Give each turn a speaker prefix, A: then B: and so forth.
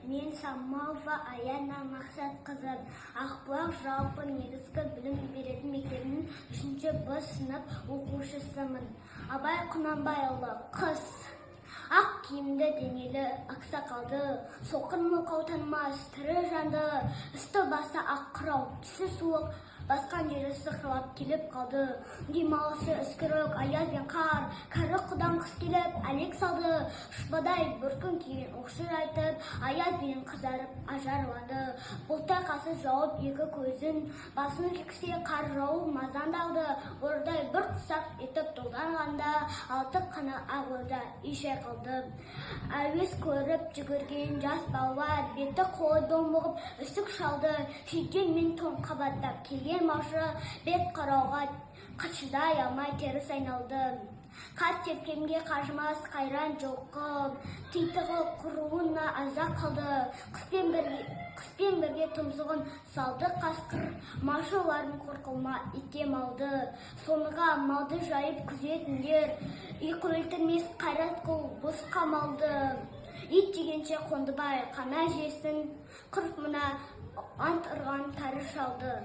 A: Мен Самалова Аяна Мақсатқызы. Ақбұлақ жалпы негізгі білім беретін мектебінің 3-ші Б сынып оқушысымын. Абай Құнанбайұлы, қыз. Ақ киімді денелі ақсақалды, соқыр мылқау танымас тірі жанды, үсті басы ақ қырау, түсі суық, басқан жері сықырлап келіп қалды. Демалысы үскірік, аяз бен қар, кәрі құдан қыс келіп әлек салды. Шұбадай бір күн кейін оқшыр айтып, аяз бен қызарып ажарланды. Бұлттай қасы жауып екі көзін, басын кексе қар жауып мазандалды. Бордай бір құсақ етіп толданғанда, алты қана ағылда үй қалды. Әуес көріп жүгірген жас балалар, беті қолы домбығып үсік шалды. Шүйкен мен тон қабаттап келген малшы бет қарауға қашыдай алмай теріс айналды. Қар тепкенге қажымас қайран жылқы, титығы құруына аза қалды. Қыспен бірге тұмсығын салды қасқыр, малшыларын қорқылма итем алды. Соныға малды жайып күзетіңдер, ұйқы өлтірмес қайрат қыл босқа малды. Ит дегенше Қондыбай қана жесін, қырық мына ант ұрған кәрі шалды.